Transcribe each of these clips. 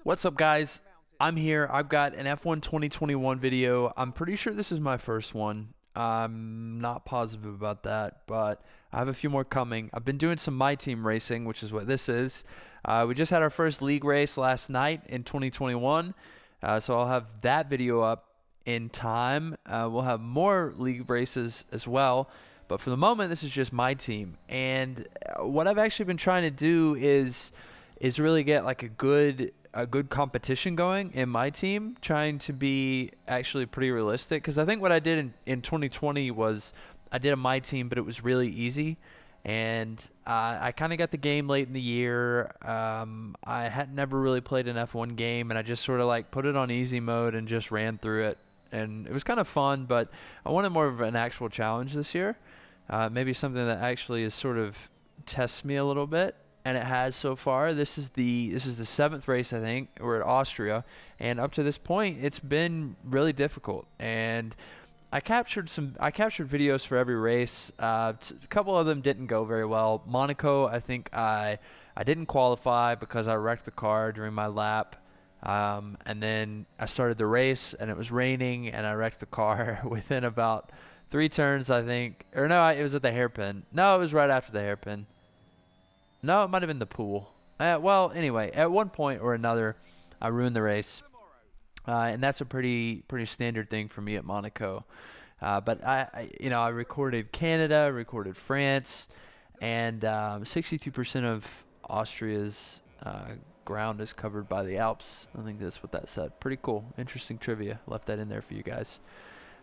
What's up, guys? I'm here. I've got an F1 2021 video. I'm pretty sure this is my first one. I'm not positive about that, but I have a few more coming. I've been doing some MyTeam racing, which is what this is. We just had our first league race last night in 2021, so I'll have that video up in time. We'll have more league races as well, but for the moment, this is just MyTeam. And what I've actually been trying to do is really get like a good competition going in MyTeam, trying to be actually pretty realistic. Because I think what I did in 2020 was I did a MyTeam, but it was really easy. And I kind of got the game late in the year. I had never really played an F1 game, and I just sort of like put it on easy mode and just ran through it. And it was kind of fun, but I wanted more of an actual challenge this year. Maybe something that actually is sort of tests me a little bit. And it has so far. This is the seventh race, I think. We're at Austria, and up to this point, it's been really difficult. And I captured videos for every race. A couple of them didn't go very well. Monaco, I think I didn't qualify because I wrecked the car during my lap. And then I started the race, and it was raining, and I wrecked the car within about 3 turns, I think. Or no, it was at the hairpin. No, it was right after the hairpin. No, it might have been the pool. Well, anyway, at one point or another, I ruined the race, and that's a pretty standard thing for me at Monaco. But I recorded Canada, recorded France, and 62% of Austria's ground is covered by the Alps. I think that's what that said. Pretty cool, interesting trivia. Left that in there for you guys.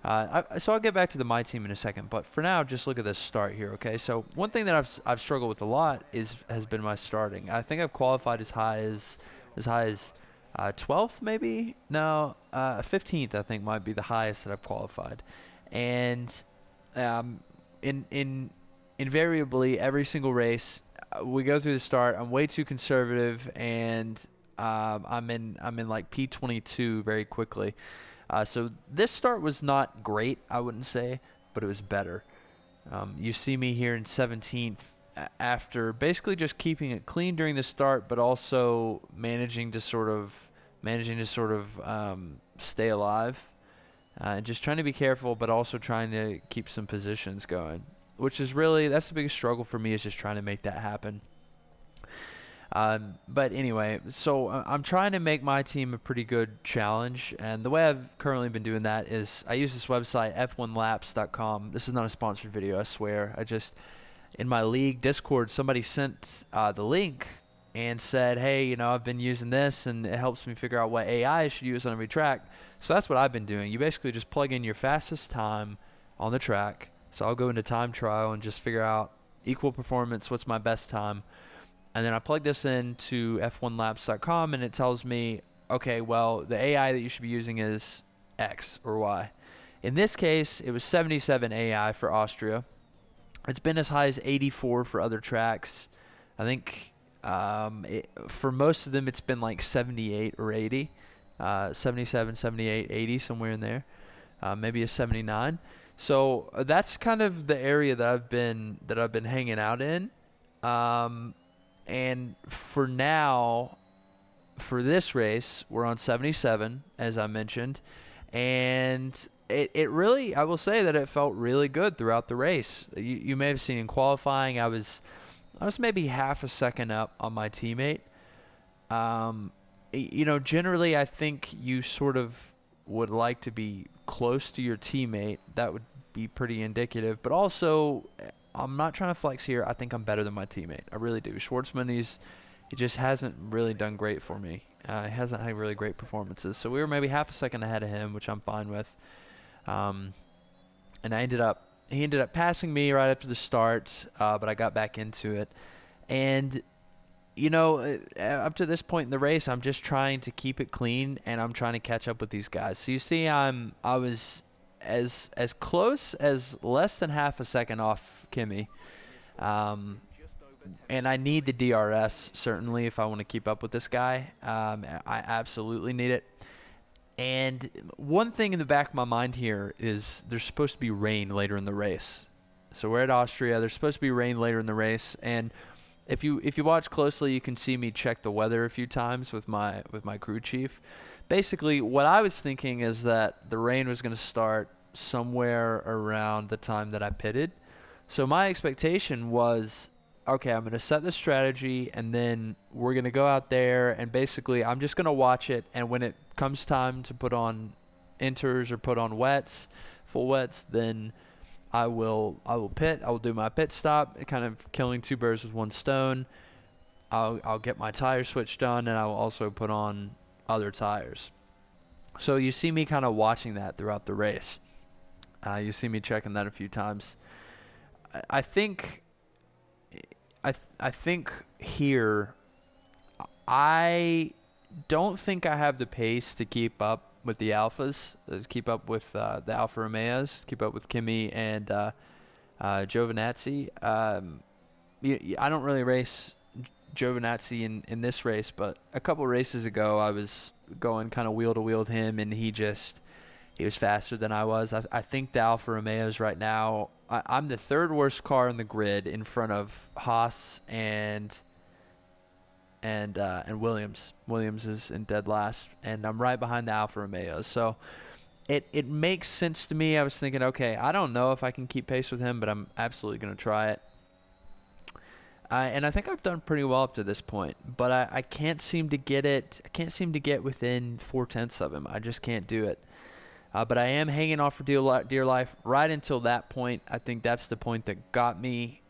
So I'll get back to the MyTeam in a second, but for now, just look at this start here, okay? So one thing that I've struggled with a lot has been my starting. I think I've qualified as high as 12th, maybe? No, 15th, I think, might be the highest that I've qualified. And invariably, every single race, we go through the start. I'm way too conservative, and I'm in like P22 very quickly. So this start was not great, I wouldn't say, but it was better. You see me here in 17th after basically just keeping it clean during the start, but also managing to sort of stay alive, and just trying to be careful, but also trying to keep some positions going, which is that's the biggest struggle for me, is just trying to make that happen. But anyway, so I'm trying to make MyTeam a pretty good challenge, and the way I've currently been doing that is I use this website, f1laps.com. This is not a sponsored video, I swear. In my league Discord, somebody sent the link and said, hey, I've been using this, and it helps me figure out what AI I should use on every track. So that's what I've been doing. You basically just plug in your fastest time on the track. So I'll go into time trial and just figure out equal performance, what's my best time. And then I plug this into f1laps.com, and it tells me, okay, well, the AI that you should be using is X or Y. In this case, it was 77 AI for Austria. It's been as high as 84 for other tracks. I think for most of them, it's been like 78 or 80, 77, 78, 80, somewhere in there, maybe a 79. So that's kind of the area that I've been hanging out in. And for now, for this race, we're on 77, as I mentioned. And it really, I will say that it felt really good throughout the race. You may have seen in qualifying, I was maybe half a second up on my teammate. Generally, I think you sort of would like to be close to your teammate. That would be pretty indicative. But also, I'm not trying to flex here. I think I'm better than my teammate. I really do. Schwartzman, he just hasn't really done great for me. He hasn't had really great performances. So we were maybe half a second ahead of him, which I'm fine with. And he ended up passing me right after the start, but I got back into it. And up to this point in the race, I'm just trying to keep it clean, and I'm trying to catch up with these guys. So you see, I was as close as less than half a second off Kimi, and I need the DRS certainly if I want to keep up with this guy. I absolutely need it. And one thing in the back of my mind here is there's supposed to be rain later in the race. So we're at Austria. There's supposed to be rain later in the race, and If you watch closely, you can see me check the weather a few times with my crew chief. Basically, what I was thinking is that the rain was going to start somewhere around the time that I pitted. So my expectation was, okay, I'm going to set the strategy, and then we're going to go out there, and basically I'm just going to watch it, and when it comes time to put on inters or put on wets, full wets, then I will pit. I will do my pit stop, kind of killing two birds with one stone. I'll get my tire switch done, and I will also put on other tires. So you see me kind of watching that throughout the race. You see me checking that a few times. I think here, I don't think I have the pace to keep up with the alphas, keep up with the Alfa Romeos, keep up with Kimi and Giovinazzi. I don't really race Giovinazzi in this race, but a couple races ago I was going kind of wheel to wheel with him, and he was faster than I was. I think the Alfa Romeos right now, I'm the third worst car on the grid in front of Haas and Williams. Williams is in dead last, and I'm right behind the Alfa Romeos. So it makes sense to me. I was thinking, okay, I don't know if I can keep pace with him, but I'm absolutely going to try it. And I think I've done pretty well up to this point, but I can't seem to get it. I can't seem to get within 0.4 of him. I just can't do it. But I am hanging off for dear life right until that point. I think that's the point that got me.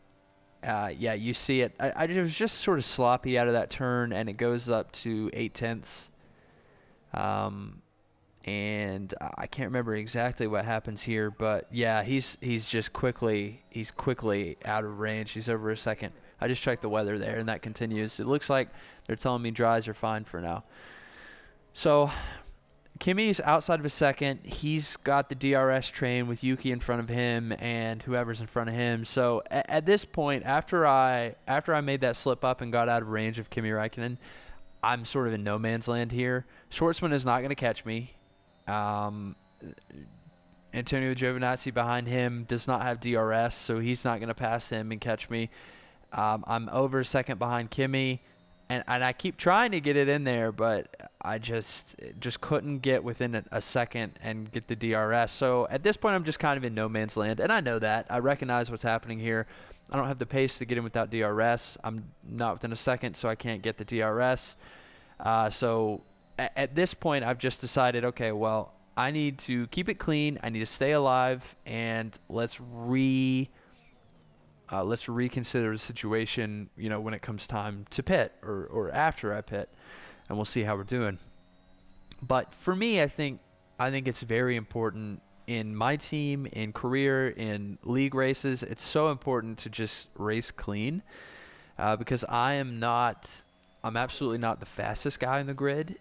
Yeah, you see it. I was just sort of sloppy out of that turn, and it goes up to 0.8. And I can't remember exactly what happens here, but yeah, he's quickly out of range. He's over a second. I just checked the weather there, and that continues. It looks like they're telling me dries are fine for now. So Kimi's outside of a second. He's got the DRS train with Yuki in front of him and whoever's in front of him. So at this point, after I made that slip up and got out of range of Kimi Räikkönen, I'm sort of in no man's land here. Schwartzman is not going to catch me. Antonio Giovinazzi behind him does not have DRS, so he's not going to pass him and catch me. I'm over a second behind Kimi, and I keep trying to get it in there, but I just couldn't get within a second and get the DRS. So at this point, I'm just kind of in no man's land, and I know that. I recognize what's happening here. I don't have the pace to get in without DRS. I'm not within a second, so I can't get the DRS. So at this point, I've just decided, okay, well, I need to keep it clean. I need to stay alive, and let's reconsider the situation, when it comes time to pit or after I pit, and we'll see how we're doing. But for me, I think it's very important in my team, in career, in league races. It's so important to just race clean, because I'm absolutely not the fastest guy in the grid,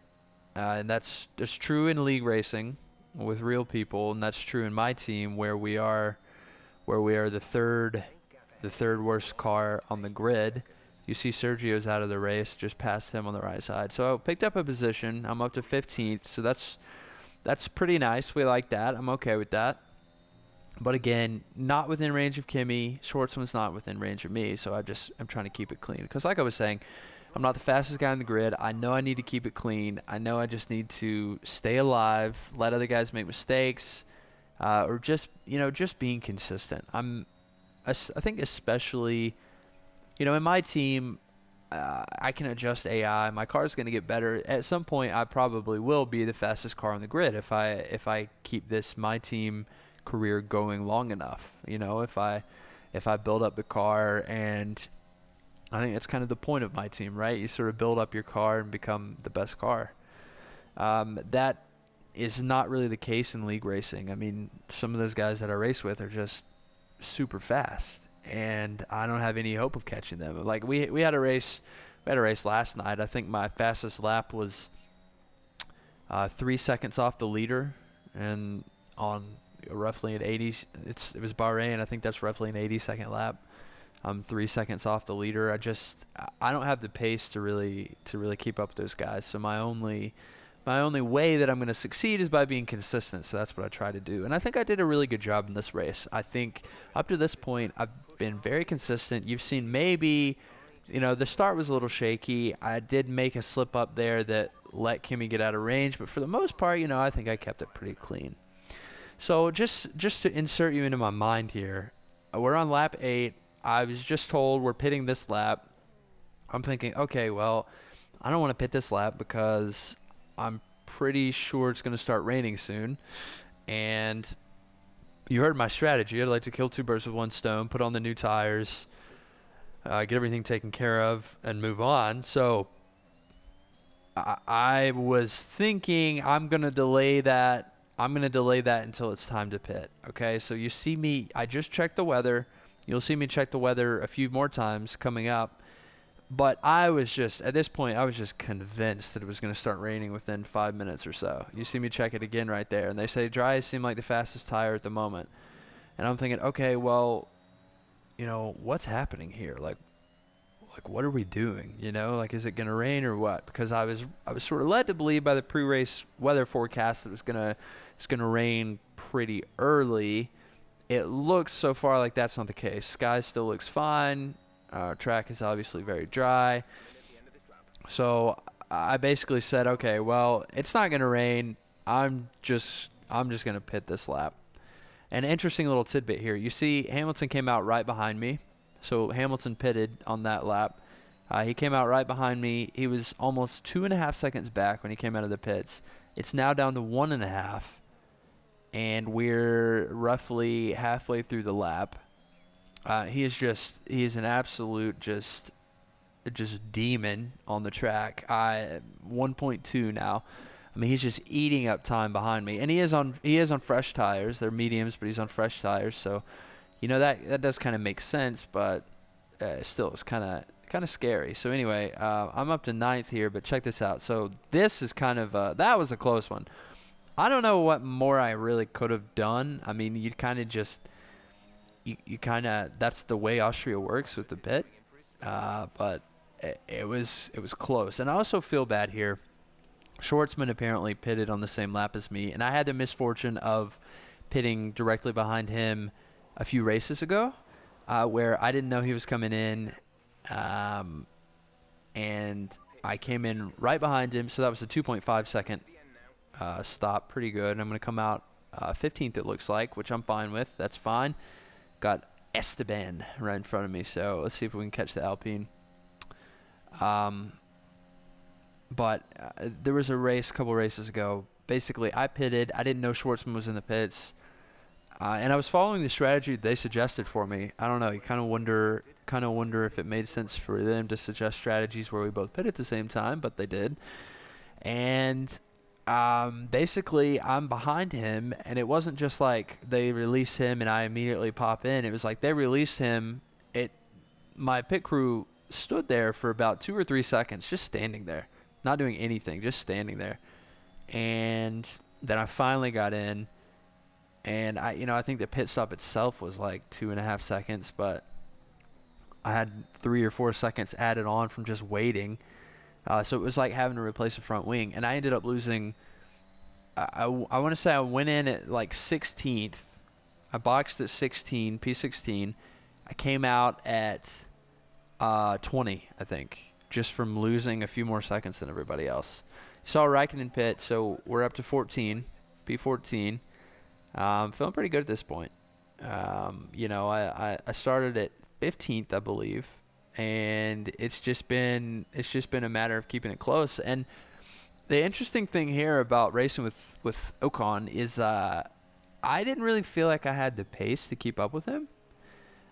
and that's true in league racing with real people, and that's true in my team where we are the third worst car on the grid. You see Sergio's out of the race, just past him on the right side. So I picked up a position. I'm up to 15th, so that's pretty nice. We like that. I'm okay with that. But again, not within range of Kimi. Schwartzman's not within range of me, so I'm trying to keep it clean. Because like I was saying, I'm not the fastest guy on the grid. I know I need to keep it clean. I know I just need to stay alive, let other guys make mistakes, or just being consistent. I think especially, in my team, I can adjust AI. My car is going to get better. At some point, I probably will be the fastest car on the grid if I keep this MyTeam career going long enough. If I build up the car, and I think that's kind of the point of MyTeam, right? You sort of build up your car and become the best car. That is not really the case in league racing. I mean, some of those guys that I race with are just super fast, and I don't have any hope of catching them. Like we had a race last night. I think my fastest lap was 3 seconds off the leader, and on roughly an 80. It was Bahrain. I think that's roughly an 80-second lap. I'm 3 seconds off the leader. I don't have the pace to really keep up with those guys. So my only way that I'm going to succeed is by being consistent. So that's what I try to do. And I think I did a really good job in this race. I think up to this point, I've been very consistent. You've seen maybe the start was a little shaky. I did make a slip up there that let Kimmy get out of range, but for the most part, I think I kept it pretty clean. So just to insert you into my mind here, we're on lap 8. I was just told we're pitting this lap. I'm thinking, okay, well, I don't want to pit this lap because I'm pretty sure it's going to start raining soon. And you heard my strategy. I'd like to kill two birds with one stone, put on the new tires, get everything taken care of, and move on. So I was thinking I'm going to delay that. I'm going to delay that until it's time to pit. Okay, so you see me, I just checked the weather. You'll see me check the weather a few more times coming up. But I was just, at this point, I was just convinced that it was going to start raining within 5 minutes or so. You see me check it again right there. And they say dries seem like the fastest tire at the moment. And I'm thinking, okay, well, what's happening here? Like what are we doing? Is it going to rain or what? Because I was sort of led to believe by the pre-race weather forecast that it's going to rain pretty early. It looks so far like that's not the case. Sky still looks fine. Track is obviously very dry. So I basically said, okay, well, it's not going to rain. I'm just going to pit this lap. An interesting little tidbit here. You see Hamilton came out right behind me. So Hamilton pitted on that lap. He came out right behind me. He was almost 2.5 seconds back when he came out of the pits. It's now down to 1.5. And we're roughly halfway through the lap. He is an absolute just demon on the track. 1.2 now. I mean, he's just eating up time behind me, and he is on fresh tires. They're mediums, but he's on fresh tires, so that does kind of make sense, but still, it's kind of scary. So anyway, I'm up to 9th here, but check this out. So this is kind of that was a close one. I don't know what more I really could have done. I mean, you kind of just. You kind of, that's the way Austria works with the pit, but it was close. And I also feel bad here. Schwartzman apparently pitted on the same lap as me, and I had the misfortune of pitting directly behind him a few races ago, where I didn't know he was coming in, and I came in right behind him, so that was a 2.5 second stop, pretty good. I'm going to come out 15th, it looks like, which I'm fine with. That's fine. Got Esteban right in front of me, so let's see if we can catch the Alpine. But there was a couple races ago. Basically, I pitted. I didn't know Schwartzman was in the pits, and I was following the strategy they suggested for me. I don't know. You kind of wonder if it made sense for them to suggest strategies where we both pit at the same time, but they did. And basically, I'm behind him, and it wasn't just like they release him and I immediately pop in. It was like they released him. My pit crew stood there for about 2 or 3 seconds, just standing there, not doing anything, just standing there. And then I finally got in, and I think the pit stop itself was like 2.5 seconds, but I had 3 or 4 seconds added on from just waiting. So it was like having to replace a front wing. And I ended up losing, I want to say I went in at like 16th. I boxed at 16, P16. I came out at 20, I think, just from losing a few more seconds than everybody else. You saw Raikkonen pit, so we're up to 14, P14. Feeling pretty good at this point. I started at 15th, I believe. And it's just been a matter of keeping it close. And the interesting thing here about racing with Ocon is I didn't really feel like I had the pace to keep up with him.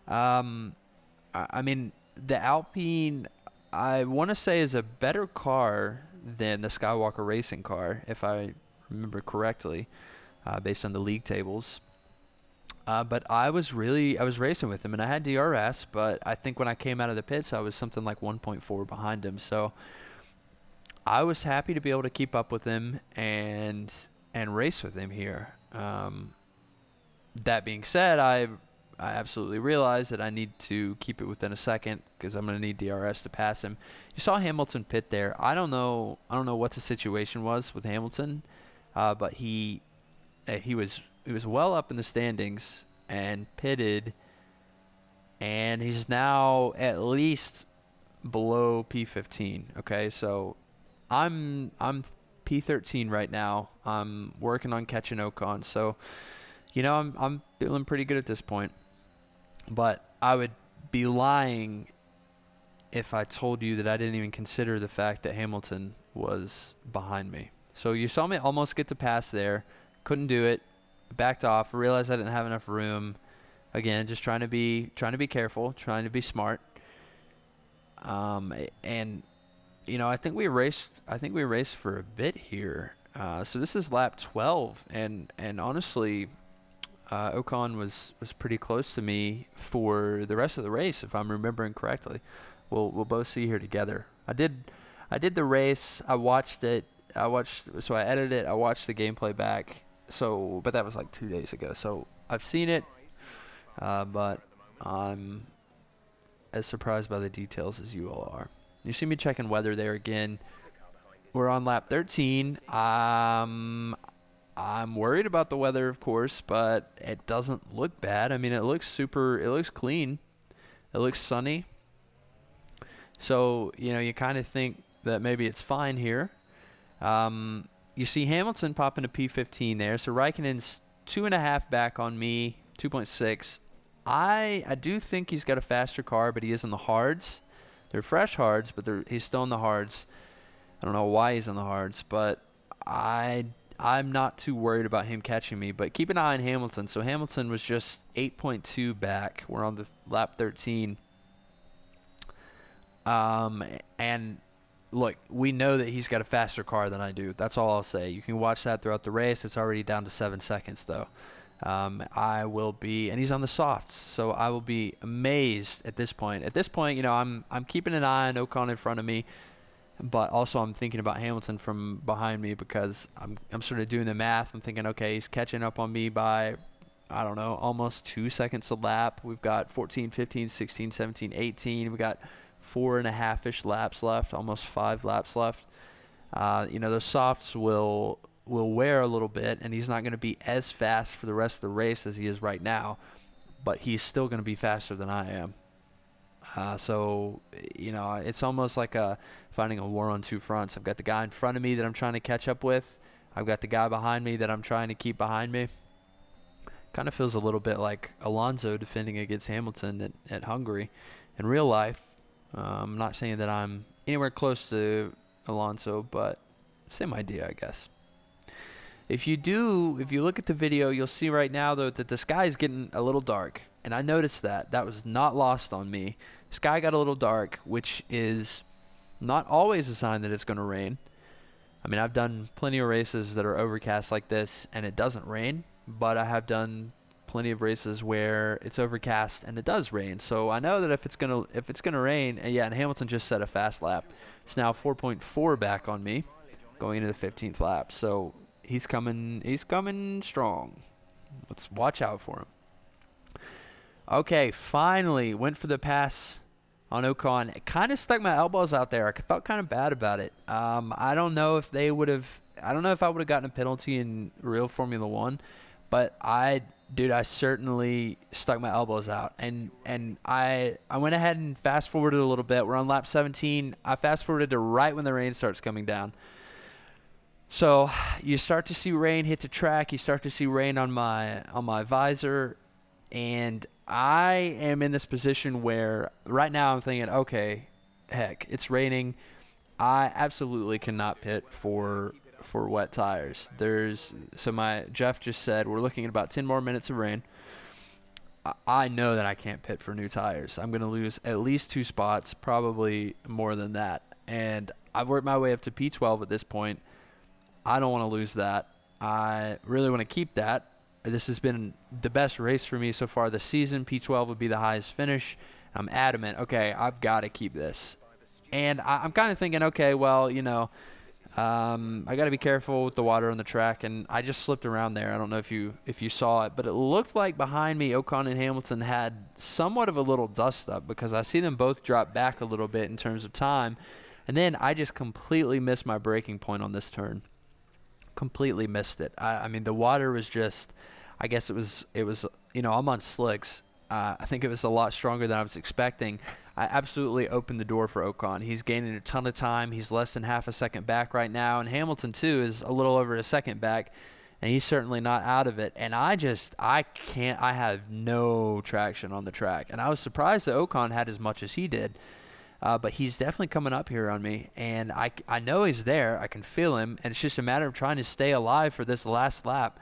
I mean, the Alpine, I want to say, is a better car than the Skywalker Racing car, if I remember correctly, based on the league tables. But I was racing with him, and I had DRS, but I think when I came out of the pits, I was something like 1.4 behind him. So I was happy to be able to keep up with him and race with him here. That being said, I absolutely realized that I need to keep it within a second because I'm going to need DRS to pass him. You saw Hamilton pit there. I don't know what the situation was with Hamilton, but he was well up in the standings and pitted, and he's now at least below P15. Okay, so I'm P13 right now. I'm working on catching Ocon, so I'm feeling pretty good at this point. But I would be lying if I told you that I didn't even consider the fact that Hamilton was behind me. So you saw me almost get the pass there, couldn't do it, backed off, realized I didn't have enough room. Again, just trying to be careful, trying to be smart. And I think we raced for a bit here. So this is lap 12, and honestly, Ocon was pretty close to me for the rest of the race, if I'm remembering correctly. We'll both see here together. I did the race. I watched it. So I edited it. I watched the gameplay back. But that was like 2 days ago. So I've seen it, but I'm as surprised by the details as you all are. You see me checking weather there again. We're on lap 13. I'm worried about the weather, of course, but it doesn't look bad. I mean, it looks clean. It looks sunny. So, you kind of think that maybe it's fine here. You see Hamilton popping to P15 there. So Raikkonen's 2.5 back on me, 2.6. I do think he's got a faster car, but he is on the hards. They're fresh hards, but he's still in the hards. I don't know why he's on the hards, but I'm not too worried about him catching me. But keep an eye on Hamilton. So Hamilton was just 8.2 back. We're on the lap 13. And look, we know that he's got a faster car than I do. That's all I'll say. You can watch that throughout the race. It's already down to 7 seconds, though. I will be, and he's on the softs, so I will be amazed at this point. At this point, I'm keeping an eye on Ocon in front of me, but also I'm thinking about Hamilton from behind me because I'm sort of doing the math. I'm thinking, okay, he's catching up on me by, I don't know, almost 2 seconds a lap. We've got 14, 15, 16, 17, 18. We got 4.5-ish laps left, almost 5 laps left. Those softs will wear a little bit, and he's not going to be as fast for the rest of the race as he is right now, but he's still going to be faster than I am. So it's almost like fighting a war on two fronts. I've got the guy in front of me that I'm trying to catch up with. I've got the guy behind me that I'm trying to keep behind me. Kind of feels a little bit like Alonso defending against Hamilton at Hungary. In real life, I'm not saying that I'm anywhere close to Alonso, but same idea, I guess. If you look at the video, you'll see right now, though, that the sky is getting a little dark. And I noticed that. That was not lost on me. Sky got a little dark, which is not always a sign that it's going to rain. I mean, I've done plenty of races that are overcast like this, and it doesn't rain. But I have done plenty of races where it's overcast and it does rain. So I know that if it's gonna rain, and Hamilton just set a fast lap. It's now 4.4 back on me, going into the 15th lap. So he's coming strong. Let's watch out for him. Okay, finally went for the pass on Ocon. It kind of stuck my elbows out there. I felt kind of bad about it. I don't know if I would have gotten a penalty in real Formula One, but I certainly stuck my elbows out, and I went ahead and fast forwarded a little bit. We're on lap 17. I fast forwarded to right when the rain starts coming down. So you start to see rain hit the track. You start to see rain on my visor, and I am in this position where right now I'm thinking, okay, heck, it's raining. I absolutely cannot pit for wet tires. Jeff just said we're looking at about 10 more minutes of rain. I know that I can't pit for new tires. I'm going to lose at least 2 spots, probably more than that. And I've worked my way up to P12 at this point. I don't want to lose that. I really want to keep that. This has been the best race for me so far this season. P12 would be the highest finish. I'm adamant, okay, I've got to keep this. And I'm kind of thinking, okay, well, I got to be careful with the water on the track, and I just slipped around there. I don't know if you saw it, but it looked like behind me, Ocon and Hamilton had somewhat of a little dust up because I see them both drop back a little bit in terms of time, and then I just completely missed my braking point on this turn. Completely missed it. I mean, the water was just, I guess it was I'm on slicks. I think it was a lot stronger than I was expecting. I absolutely opened the door for Ocon. He's gaining a ton of time. He's less than half a second back right now, and Hamilton too is a little over a second back, and he's certainly not out of it. And I have no traction on the track, and I was surprised that Ocon had as much as he did. But he's definitely coming up here on me, and I know he's there. I can feel him, and it's just a matter of trying to stay alive for this last lap.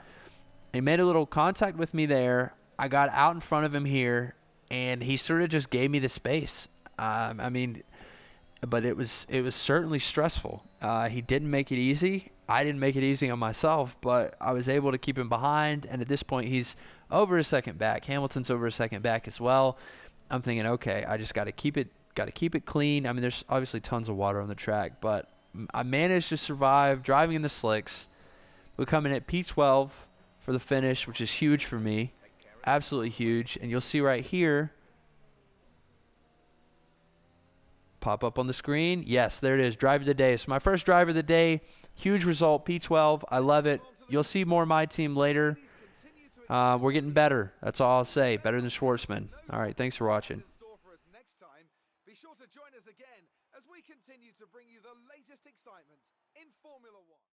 He made a little contact with me there. I got out in front of him here, and he sort of just gave me the space. But it was certainly stressful. He didn't make it easy. I didn't make it easy on myself, but I was able to keep him behind, and at this point he's over a second back. Hamilton's over a second back as well. I'm thinking, okay, I just got to keep it clean. I mean, there's obviously tons of water on the track, but I managed to survive driving in the slicks. We're coming at P12 for the finish, which is huge for me. Absolutely huge. And you'll see right here, pop up on the screen. Yes, there it is. Driver of the day. So my first driver of the day. Huge result, P12. I love it. You'll see more MyTeam later. We're getting better. That's all I'll say. Better than Schwartzman. All right, thanks for watching. Be sure to join us again as we continue to bring you the latest excitement in Formula One.